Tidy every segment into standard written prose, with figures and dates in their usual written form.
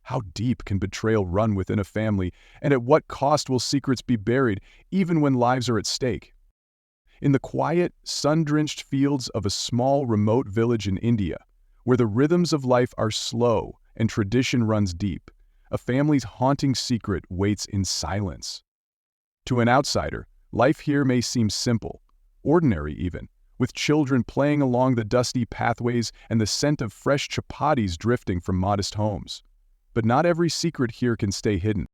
How deep can betrayal run within a family, and at what cost will secrets be buried, even when lives are at stake? In the quiet, sun-drenched fields of a small, remote village in India, where the rhythms of life are slow and tradition runs deep, a family's haunting secret waits in silence. To an outsider, life here may seem simple, ordinary even, with children playing along the dusty pathways and the scent of fresh chapatis drifting from modest homes. But not every secret here can stay hidden.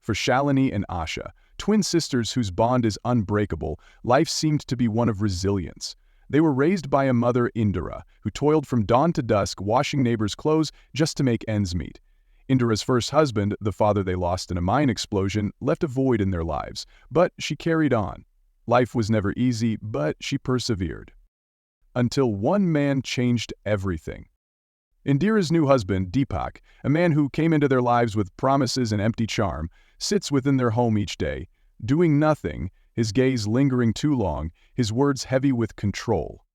For Shalini and Asha, twin sisters whose bond is unbreakable, life seemed to be one of resilience. They were raised by a mother, Indira, who toiled from dawn to dusk washing neighbors' clothes just to make ends meet. Indira's first husband, the father they lost in a mine explosion, left a void in their lives, but she carried on. Life was never easy, but she persevered. Until one man changed everything. Indira's new husband, Deepak, a man who came into their lives with promises and empty charm, sits within their home each day, doing nothing, his gaze lingering too long, his words heavy with control.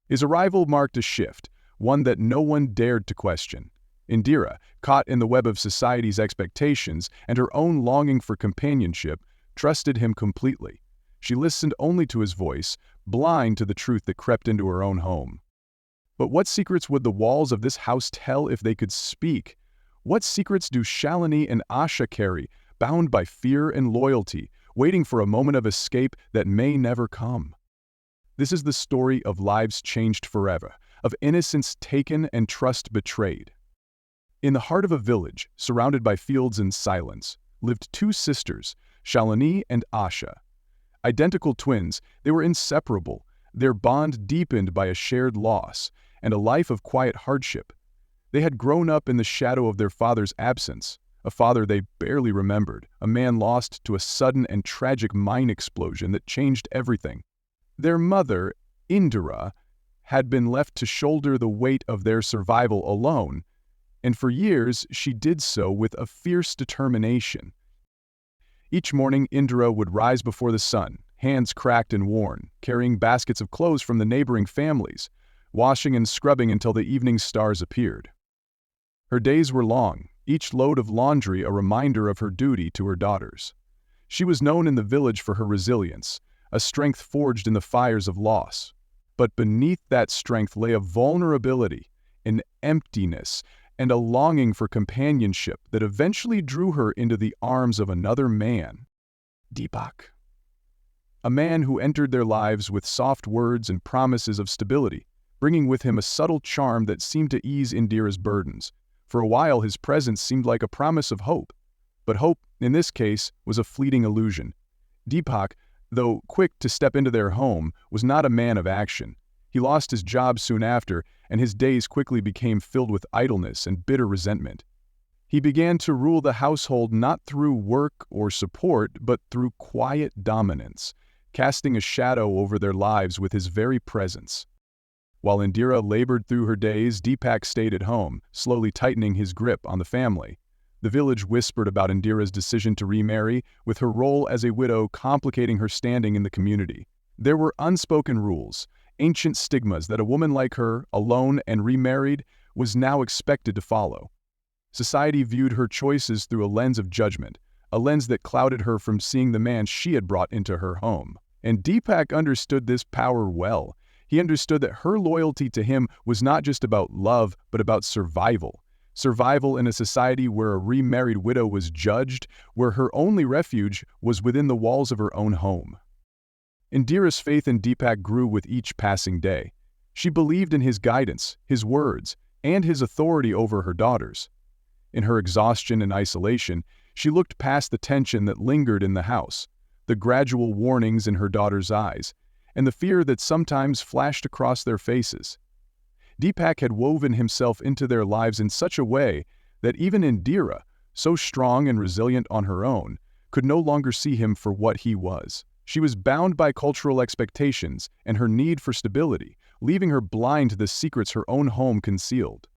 His arrival marked a shift, one that no one dared to question. Indira, caught in the web of society's expectations and her own longing for companionship, trusted him completely. She listened only to his voice, blind to the truth that crept into her own home. But what secrets would the walls of this house tell if they could speak? What secrets do Shalini and Asha carry, bound by fear and loyalty, waiting for a moment of escape that may never come? This is the story of lives changed forever, of innocence taken and trust betrayed. In the heart of a village, surrounded by fields and silence, lived two sisters, Shalini and Asha. Identical twins, they were inseparable, their bond deepened by a shared loss and a life of quiet hardship. They had grown up in the shadow of their father's absence, a father they barely remembered, a man lost to a sudden and tragic mine explosion that changed everything. Their mother, Indira, had been left to shoulder the weight of their survival alone, and for years she did so with a fierce determination. Each morning, Indira would rise before the sun, hands cracked and worn, carrying baskets of clothes from the neighboring families, washing and scrubbing until the evening stars appeared. Her days were long, each load of laundry a reminder of her duty to her daughters. She was known in the village for her resilience, a strength forged in the fires of loss. But beneath that strength lay a vulnerability, an emptiness, and a longing for companionship that eventually drew her into the arms of another man, Deepak. A man who entered their lives with soft words and promises of stability, bringing with him a subtle charm that seemed to ease Indira's burdens. For a while his presence seemed like a promise of hope. But hope, in this case, was a fleeting illusion. Deepak, though quick to step into their home, was not a man of action. He lost his job soon after, and his days quickly became filled with idleness and bitter resentment. He began to rule the household not through work or support, but through quiet dominance, casting a shadow over their lives with his very presence. While Indira labored through her days, Deepak stayed at home, slowly tightening his grip on the family. The village whispered about Indira's decision to remarry, with her role as a widow complicating her standing in the community. There were unspoken rules, ancient stigmas that a woman like her, alone and remarried, was now expected to follow. Society viewed her choices through a lens of judgment, a lens that clouded her from seeing the man she had brought into her home. And Deepak understood this power well. He understood that her loyalty to him was not just about love, but about survival. Survival in a society where a remarried widow was judged, where her only refuge was within the walls of her own home. Indira's faith in Deepak grew with each passing day. She believed in his guidance, his words, and his authority over her daughters. In her exhaustion and isolation, she looked past the tension that lingered in the house, the gradual warnings in her daughters' eyes, and the fear that sometimes flashed across their faces. Deepak had woven himself into their lives in such a way that even Indira, so strong and resilient on her own, could no longer see him for what he was. She was bound by cultural expectations and her need for stability, leaving her blind to the secrets her own home concealed.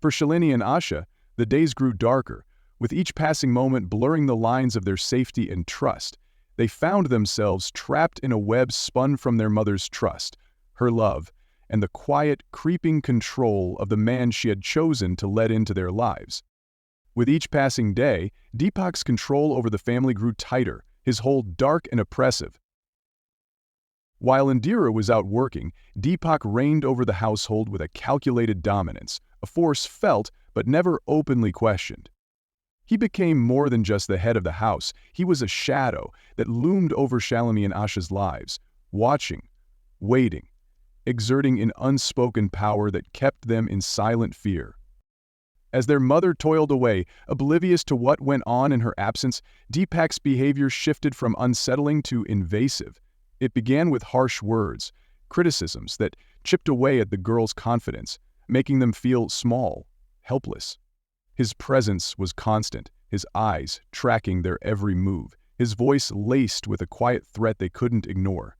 For Shalini and Asha, the days grew darker, with each passing moment blurring the lines of their safety and trust. They found themselves trapped in a web spun from their mother's trust, her love, and the quiet, creeping control of the man she had chosen to let into their lives. With each passing day, Deepak's control over the family grew tighter, his hold dark and oppressive. While Indira was out working, Deepak reigned over the household with a calculated dominance, a force felt but never openly questioned. He became more than just the head of the house. He was a shadow that loomed over Shalini and Asha's lives, watching, waiting, exerting an unspoken power that kept them in silent fear. As their mother toiled away, oblivious to what went on in her absence, Deepak's behavior shifted from unsettling to invasive. It began with harsh words, criticisms that chipped away at the girls' confidence, making them feel small, helpless. His presence was constant, his eyes tracking their every move, his voice laced with a quiet threat they couldn't ignore.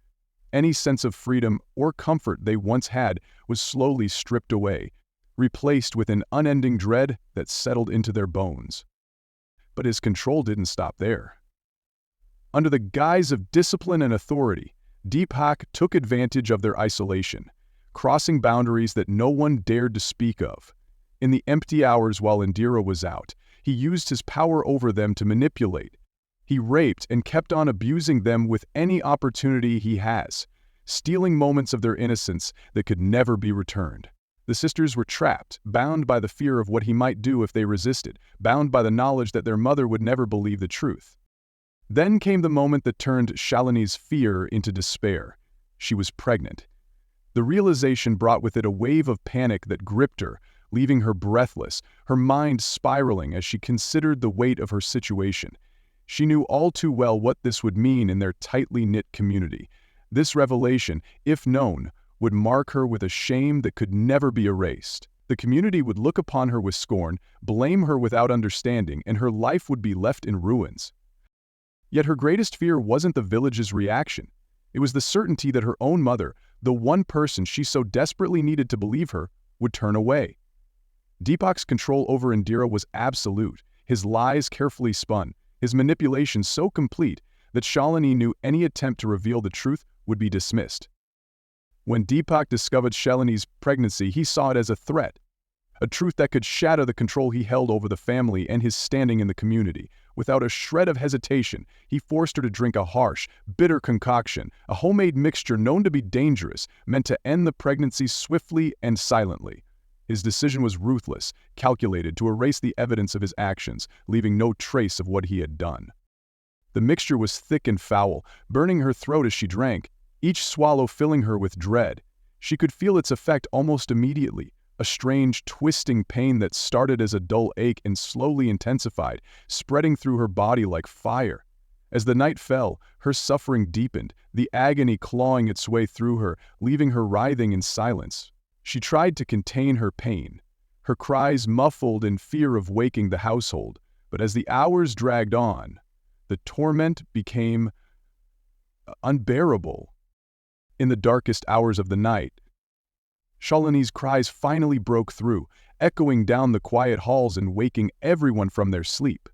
Any sense of freedom or comfort they once had was slowly stripped away, replaced with an unending dread that settled into their bones. But his control didn't stop there. Under the guise of discipline and authority, Deepak took advantage of their isolation, crossing boundaries that no one dared to speak of. In the empty hours while Indira was out, he used his power over them to manipulate. He raped and kept on abusing them with any opportunity he has, stealing moments of their innocence that could never be returned. The sisters were trapped, bound by the fear of what he might do if they resisted, bound by the knowledge that their mother would never believe the truth. Then came the moment that turned Shalini's fear into despair. She was pregnant. The realization brought with it a wave of panic that gripped her, leaving her breathless, her mind spiraling as she considered the weight of her situation. She knew all too well what this would mean in their tightly knit community. This revelation, if known, would mark her with a shame that could never be erased. The community would look upon her with scorn, blame her without understanding, and her life would be left in ruins. Yet her greatest fear wasn't the village's reaction. It was the certainty that her own mother, the one person she so desperately needed to believe her, would turn away. Deepak's control over Indira was absolute, his lies carefully spun, his manipulation so complete that Shalini knew any attempt to reveal the truth would be dismissed. When Deepak discovered Shalini's pregnancy, he saw it as a threat, a truth that could shatter the control he held over the family and his standing in the community. Without a shred of hesitation, he forced her to drink a harsh, bitter concoction, a homemade mixture known to be dangerous, meant to end the pregnancy swiftly and silently. His decision was ruthless, calculated to erase the evidence of his actions, leaving no trace of what he had done. The mixture was thick and foul, burning her throat as she drank, each swallow filling her with dread. She could feel its effect almost immediately, a strange, twisting pain that started as a dull ache and slowly intensified, spreading through her body like fire. As the night fell, her suffering deepened, the agony clawing its way through her, leaving her writhing in silence. She tried to contain her pain, her cries muffled in fear of waking the household, but as the hours dragged on, the torment became unbearable. In the darkest hours of the night, Shalini's cries finally broke through, echoing down the quiet halls and waking everyone from their sleep.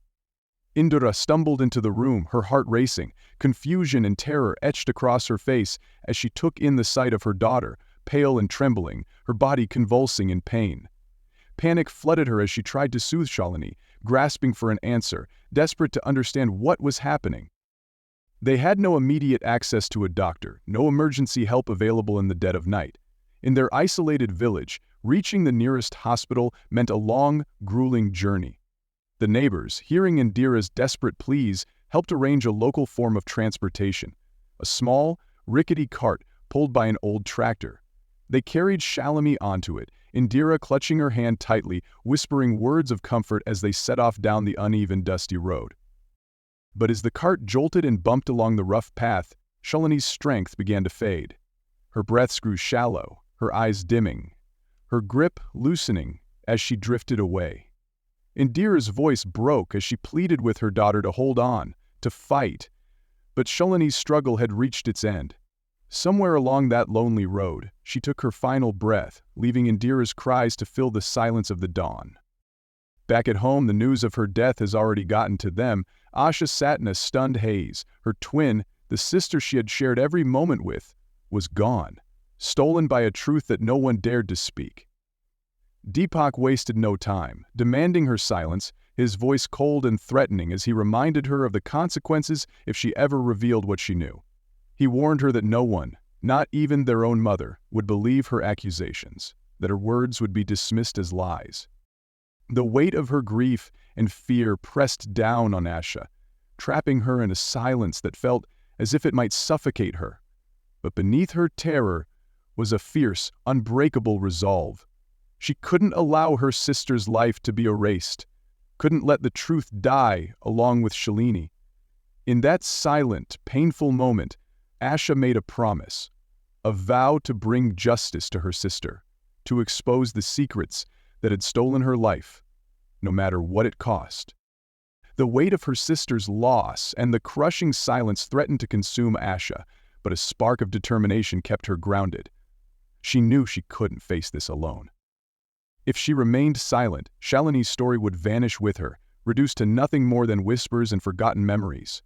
Indira stumbled into the room, her heart racing, confusion and terror etched across her face as she took in the sight of her daughter, pale and trembling, her body convulsing in pain. Panic flooded her as she tried to soothe Shalini, grasping for an answer, desperate to understand what was happening. They had no immediate access to a doctor, no emergency help available in the dead of night. In their isolated village, reaching the nearest hospital meant a long, grueling journey. The neighbors, hearing Indira's desperate pleas, helped arrange a local form of transportation, a small, rickety cart pulled by an old tractor. They carried Shalini onto it, Indira clutching her hand tightly, whispering words of comfort as they set off down the uneven, dusty road. But as the cart jolted and bumped along the rough path, Shalini's strength began to fade. Her breaths grew shallow, her eyes dimming, her grip loosening as she drifted away. Indira's voice broke as she pleaded with her daughter to hold on, to fight. But Shalini's struggle had reached its end. Somewhere along that lonely road, she took her final breath, leaving Indira's cries to fill the silence of the dawn. Back at home, the news of her death has already gotten to them. Asha sat in a stunned haze. Her twin, the sister she had shared every moment with, was gone, stolen by a truth that no one dared to speak. Deepak wasted no time, demanding her silence, his voice cold and threatening as he reminded her of the consequences if she ever revealed what she knew. He warned her that no one, not even their own mother, would believe her accusations, that her words would be dismissed as lies. The weight of her grief and fear pressed down on Asha, trapping her in a silence that felt as if it might suffocate her. But beneath her terror was a fierce, unbreakable resolve. She couldn't allow her sister's life to be erased, couldn't let the truth die along with Shalini. In that silent, painful moment, Asha made a promise, a vow to bring justice to her sister, to expose the secrets that had stolen her life, no matter what it cost. The weight of her sister's loss and the crushing silence threatened to consume Asha, but a spark of determination kept her grounded. She knew she couldn't face this alone. If she remained silent, Shalini's story would vanish with her, reduced to nothing more than whispers and forgotten memories.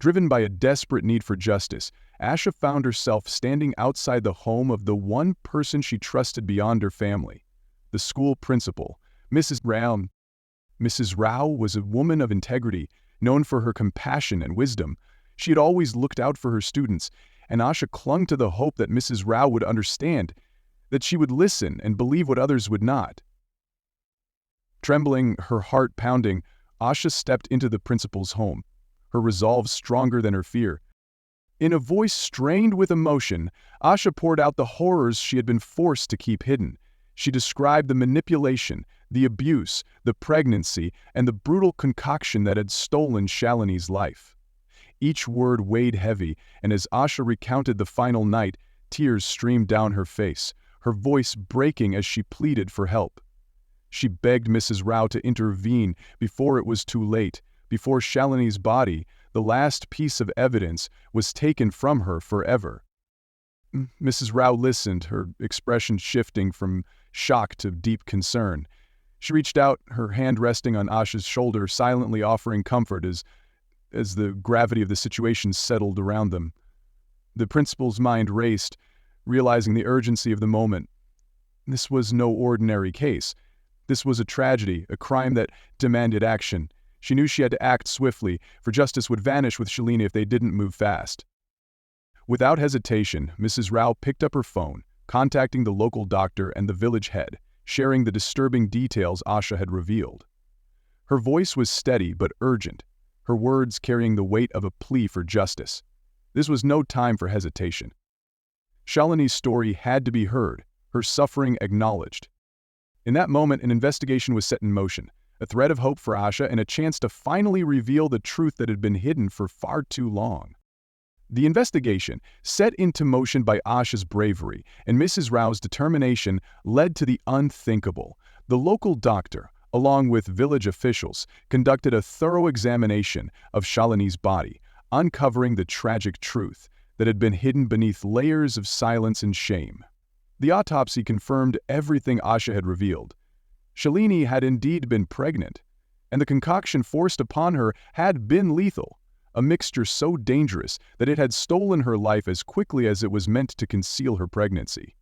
Driven by a desperate need for justice, Asha found herself standing outside the home of the one person she trusted beyond her family, the school principal, Mrs. Rao. Mrs. Rao was a woman of integrity, known for her compassion and wisdom. She had always looked out for her students, and Asha clung to the hope that Mrs. Rao would understand, that she would listen and believe what others would not. Trembling, her heart pounding, Asha stepped into the principal's home, her resolve stronger than her fear. In a voice strained with emotion, Asha poured out the horrors she had been forced to keep hidden. She described the manipulation, the abuse, the pregnancy, and the brutal concoction that had stolen Shalini's life. Each word weighed heavy, and as Asha recounted the final night, tears streamed down her face, her voice breaking as she pleaded for help. She begged Mrs. Rao to intervene before it was too late, before Shalini's body, the last piece of evidence, was taken from her forever. Mrs. Rao listened, her expression shifting from shock to deep concern. She reached out, her hand resting on Asha's shoulder, silently offering comfort as the gravity of the situation settled around them. The principal's mind raced, realizing the urgency of the moment. This was no ordinary case. This was a tragedy, a crime that demanded action. She knew she had to act swiftly, for justice would vanish with Shalini if they didn't move fast. Without hesitation, Mrs. Rao picked up her phone, contacting the local doctor and the village head, sharing the disturbing details Asha had revealed. Her voice was steady but urgent, her words carrying the weight of a plea for justice. This was no time for hesitation. Shalini's story had to be heard, her suffering acknowledged. In that moment, an investigation was set in motion, a thread of hope for Asha and a chance to finally reveal the truth that had been hidden for far too long. The investigation, set into motion by Asha's bravery and Mrs. Rao's determination, led to the unthinkable. The local doctor, along with village officials, conducted a thorough examination of Shalini's body, uncovering the tragic truth that had been hidden beneath layers of silence and shame. The autopsy confirmed everything Asha had revealed. Shalini had indeed been pregnant, and the concoction forced upon her had been lethal, a mixture so dangerous that it had stolen her life as quickly as it was meant to conceal her pregnancy.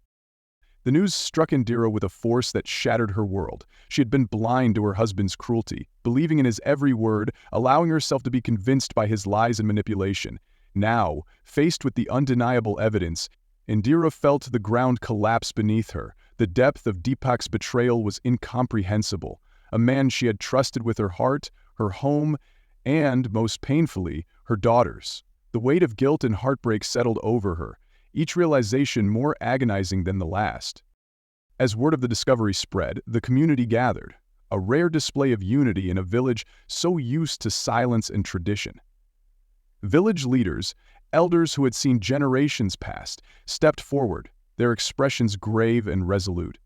The news struck Indira with a force that shattered her world. She had been blind to her husband's cruelty, believing in his every word, allowing herself to be convinced by his lies and manipulation. Now, faced with the undeniable evidence, Indira felt the ground collapse beneath her. The depth of Deepak's betrayal was incomprehensible. A man she had trusted with her heart, her home, and, most painfully, her daughters. The weight of guilt and heartbreak settled over her, each realization more agonizing than the last. As word of the discovery spread, the community gathered, a rare display of unity in a village so used to silence and tradition. Village leaders, elders who had seen generations past, stepped forward, their expressions grave and resolute.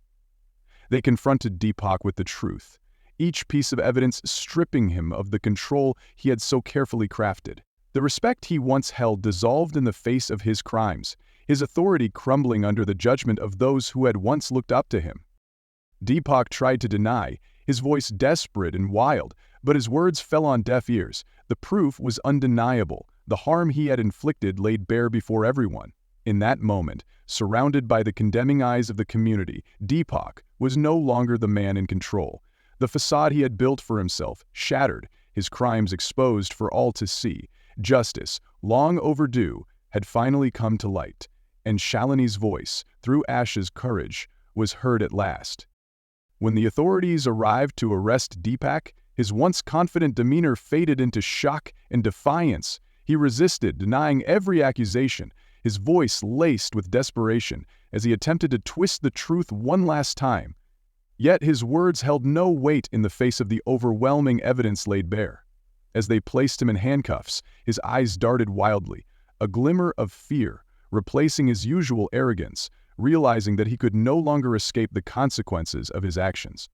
They confronted Deepak with the truth, each piece of evidence stripping him of the control he had so carefully crafted. The respect he once held dissolved in the face of his crimes, his authority crumbling under the judgment of those who had once looked up to him. Deepak tried to deny, his voice desperate and wild, but his words fell on deaf ears. The proof was undeniable. The harm he had inflicted laid bare before everyone. In that moment, surrounded by the condemning eyes of the community, Deepak was no longer the man in control. The facade he had built for himself shattered, his crimes exposed for all to see. Justice, long overdue, had finally come to light, and Shalini's voice, through Asha's courage, was heard at last. When the authorities arrived to arrest Deepak, his once confident demeanor faded into shock and defiance. He resisted, denying every accusation, his voice laced with desperation as he attempted to twist the truth one last time. Yet his words held no weight in the face of the overwhelming evidence laid bare. As they placed him in handcuffs, his eyes darted wildly, a glimmer of fear, replacing his usual arrogance, realizing that he could no longer escape the consequences of his actions.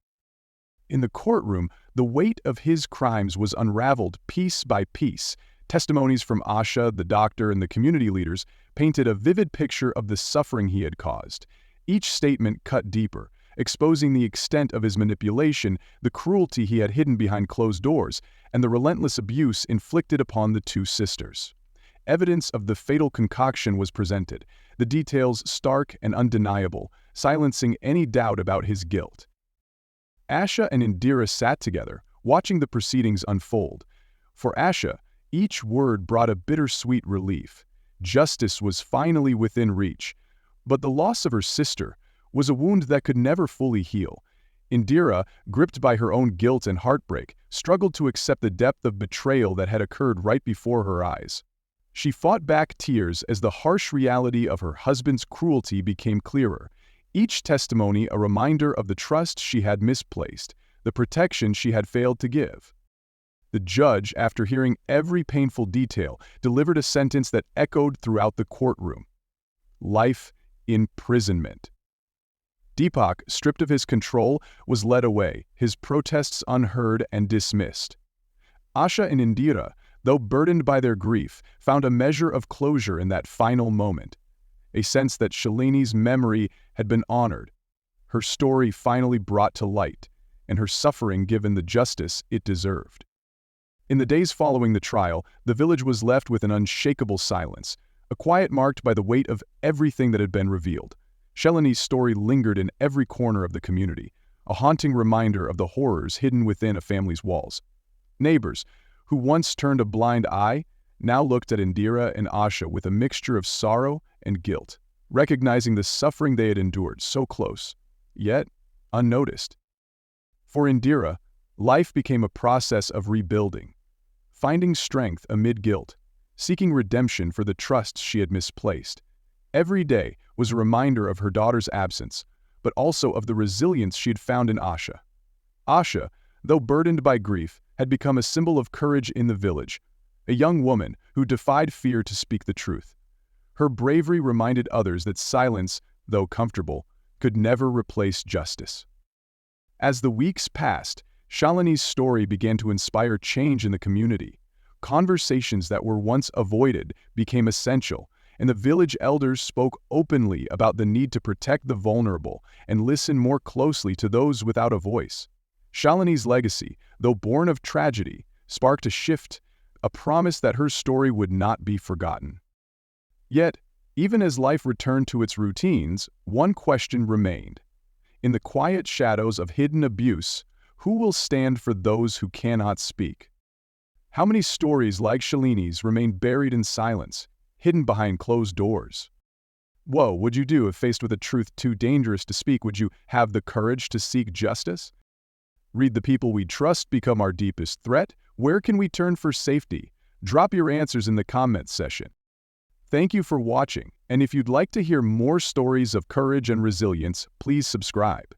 In the courtroom, the weight of his crimes was unraveled piece by piece. Testimonies from Asha, the doctor, and the community leaders painted a vivid picture of the suffering he had caused. Each statement cut deeper, exposing the extent of his manipulation, the cruelty he had hidden behind closed doors, and the relentless abuse inflicted upon the two sisters. Evidence of the fatal concoction was presented, the details stark and undeniable, silencing any doubt about his guilt. Asha and Indira sat together, watching the proceedings unfold. For Asha, each word brought a bittersweet relief. Justice was finally within reach. But the loss of her sister was a wound that could never fully heal. Indira, gripped by her own guilt and heartbreak, struggled to accept the depth of betrayal that had occurred right before her eyes. She fought back tears as the harsh reality of her husband's cruelty became clearer. Each testimony a reminder of the trust she had misplaced, the protection she had failed to give. The judge, after hearing every painful detail, delivered a sentence that echoed throughout the courtroom: life imprisonment. Deepak, stripped of his control, was led away, his protests unheard and dismissed. Asha and Indira, though burdened by their grief, found a measure of closure in that final moment, a sense that Shalini's memory had been honored, her story finally brought to light, and her suffering given the justice it deserved. In the days following the trial, the village was left with an unshakable silence, a quiet marked by the weight of everything that had been revealed. Shalini's story lingered in every corner of the community, a haunting reminder of the horrors hidden within a family's walls. Neighbors, who once turned a blind eye, now looked at Indira and Asha with a mixture of sorrow and guilt, recognizing the suffering they had endured so close, yet unnoticed. For Indira, life became a process of rebuilding, finding strength amid guilt, seeking redemption for the trust she had misplaced. Every day was a reminder of her daughter's absence, but also of the resilience she had found in Asha. Asha, though burdened by grief, had become a symbol of courage in the village, a young woman who defied fear to speak the truth. Her bravery reminded others that silence, though comfortable, could never replace justice. As the weeks passed, Shalini's story began to inspire change in the community. Conversations that were once avoided became essential, and the village elders spoke openly about the need to protect the vulnerable and listen more closely to those without a voice. Shalini's legacy, though born of tragedy, sparked a shift, a promise that her story would not be forgotten. Yet, even as life returned to its routines, one question remained. In the quiet shadows of hidden abuse, who will stand for those who cannot speak? How many stories like Shalini's remain buried in silence, hidden behind closed doors? What would you do if faced with a truth too dangerous to speak? Would you have the courage to seek justice? Read the people we trust become our deepest threat? Where can we turn for safety? Drop your answers in the comments section. Thank you for watching, and if you'd like to hear more stories of courage and resilience, please subscribe.